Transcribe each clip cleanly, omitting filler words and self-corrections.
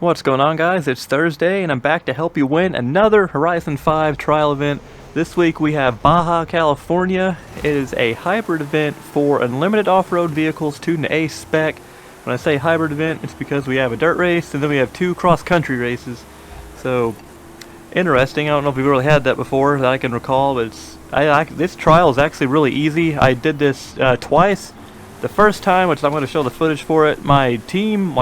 What's going on, guys? It's Thursday and I'm back to help you win another Horizon 5 trial event. This week we have Baja, California. It is a hybrid event for unlimited off-road vehicles tuned to A spec. When I say hybrid event, it's because we have a dirt race and then we have two cross-country races. So, interesting. I don't know if we've really had that before that I can recall, but this trial is actually really easy. I did this twice. The first time, which I'm going to show the footage for it, my team,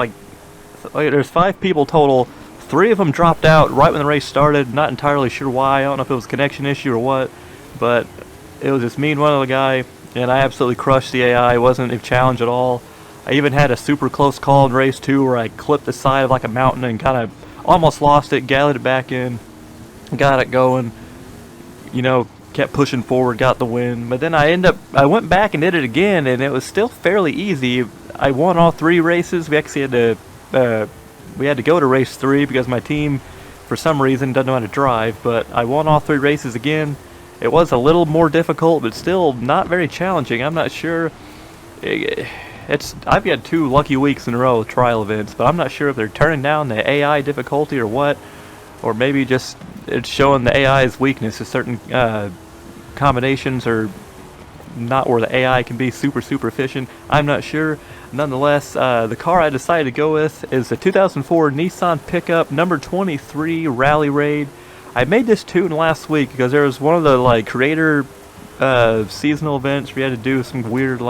there's 5 people total. 3 of them dropped out right when the race started. Not entirely sure why. I don't know if it was a connection issue or what, but it was just me and one other guy, and I absolutely crushed the AI. It wasn't a challenge at all. I even had a super close call in race 2 where I clipped the side of like a mountain and kind of almost lost it, gallied it back in, got it going, kept pushing forward, got the win. But then I went back and did it again, and it was still fairly easy. I won all 3 races. We actually had to go to race 3 because my team, for some reason, doesn't know how to drive. But I won all 3 races again. It was a little more difficult, but still not very challenging. I'm not sure. I've had 2 lucky weeks in a row with trial events, but I'm not sure if they're turning down the AI difficulty or what, or maybe just it's showing the AI's weakness to certain combinations, or not where the AI can be super efficient. I'm not sure. Nonetheless, the car I decided to go with is a 2004 Nissan pickup number 23 Rally Raid. I made this tune last week because there was one of the creator seasonal events where you had to do some weird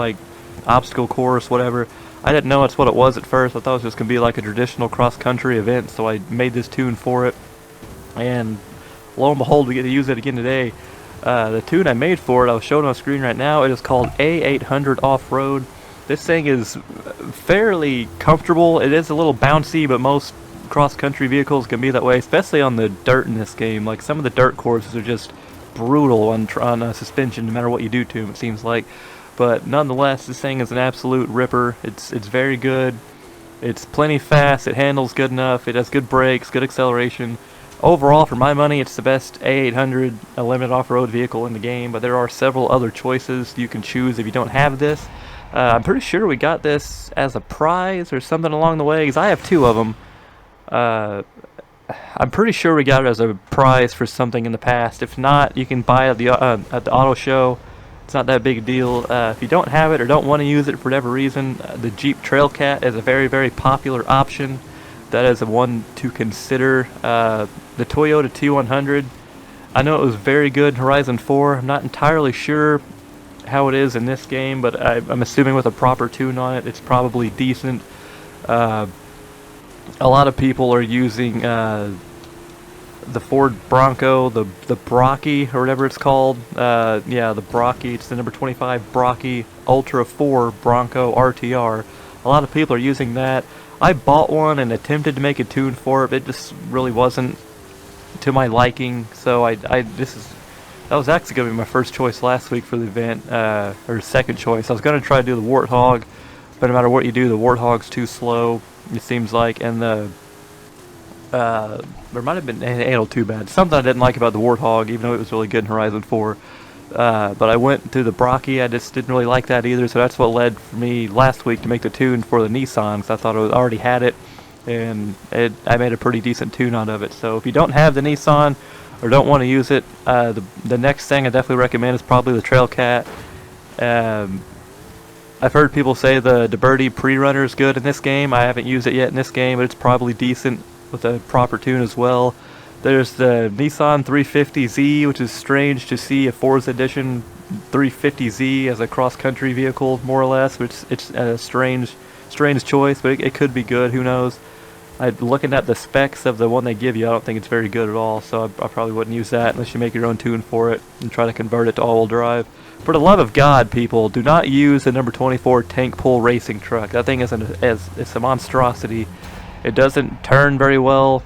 obstacle course, whatever. I didn't know that's what it was at first. I thought it was just gonna be like a traditional cross-country event, so I made this tune for it. And lo and behold, we get to use it again today. The tune I made for it, I'll show it on screen right now. It is called A800 Off-Road. This thing is fairly comfortable. It is a little bouncy, but most cross-country vehicles can be that way, especially on the dirt in this game. Like, some of the dirt courses are just brutal on suspension, no matter what you do to them, it seems like. But nonetheless, this thing is an absolute ripper. It's very good. It's plenty fast. It handles good enough. It has good brakes, good acceleration. Overall, for my money, it's the best A800 limited off-road vehicle in the game, but there are several other choices you can choose if you don't have this. I'm pretty sure we got this as a prize or something along the way, because I have 2 of them. I'm pretty sure we got it as a prize for something in the past. If not, you can buy it at the auto show. It's not that big a deal. If you don't have it or don't want to use it for whatever reason, the Jeep Trailcat is a very popular option. That is one to consider. The Toyota T100, I know it was very good in Horizon 4. I'm not entirely sure how it is in this game, but I'm assuming with a proper tune on it, it's probably decent. A lot of people are using the Ford Bronco, the Brocky, or whatever it's called. Yeah, the Brocky. It's the number 25 Brocky Ultra 4 Bronco RTR. A lot of people are using that. I bought one and attempted to make a tune for it, but it just really wasn't to my liking. So that was actually going to be my first choice last week for the event, or second choice. I was going to try to do the Warthog, but no matter what you do, the Warthog's too slow, it seems like, and there might have been handled too bad. Something I didn't like about the Warthog, even though it was really good in Horizon 4. But I went to the Brocky. I just didn't really like that either, so that's what led for me last week to make the tune for the Nissan, because I thought I already had it, and I made a pretty decent tune out of it. So if you don't have the Nissan or don't want to use it, the next thing I definitely recommend is probably the Trailcat. I've heard people say the DeBerti Pre-Runner is good in this game. I haven't used it yet in this game, but it's probably decent with a proper tune as well. There's the Nissan 350Z, which is strange to see a Forza Edition 350Z as a cross-country vehicle, more or less. It's a strange choice, but it could be good. Who knows? Looking at the specs of the one they give you, I don't think it's very good at all. So I probably wouldn't use that unless you make your own tune for it and try to convert it to all-wheel drive. For the love of God, people, do not use the number 24 tank pull racing truck. That thing it's a monstrosity. It doesn't turn very well.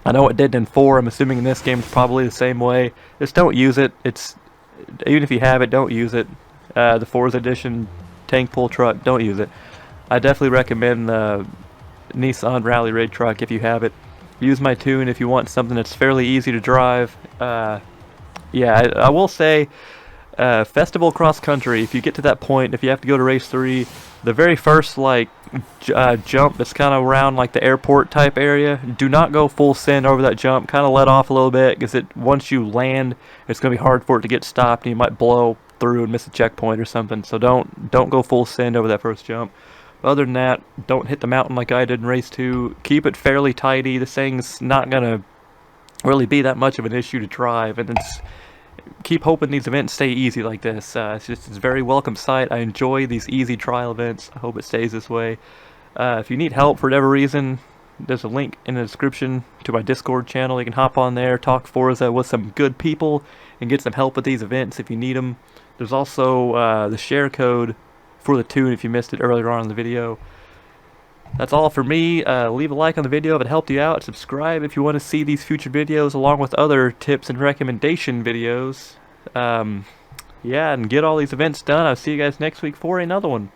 I know it did in 4. I'm assuming in this game it's probably the same way. Just don't use it. Even if you have it, don't use it. The Forza Edition tank pull truck, don't use it. I definitely recommend the Nissan Rally Raid truck if you have it. Use my tune if you want something that's fairly easy to drive. Yeah, I will say, Festival Cross Country, if you get to that point, if you have to go to race 3, The very first jump that's kind of around like the airport type area, do not go full send over that jump. Kind of let off a little bit, because once you land, it's going to be hard for it to get stopped, and you might blow through and miss a checkpoint or something. So don't go full send over that first jump. Other than that, don't hit the mountain like I did in race 2. Keep it fairly tidy. This thing's not going to really be that much of an issue to drive, and keep hoping these events stay easy like this. It's a very welcome sight. I enjoy these easy trial events. I hope it stays this way. If you need help for whatever reason, there's a link in the description to my Discord channel. You can hop on there, talk Forza with some good people, and get some help with these events if you need them. There's also the share code for the tune if you missed it earlier on in the video. That's all for me. Leave a like on the video if it helped you out. Subscribe if you want to see these future videos along with other tips and recommendation videos. Yeah, and get all these events done. I'll see you guys next week for another one.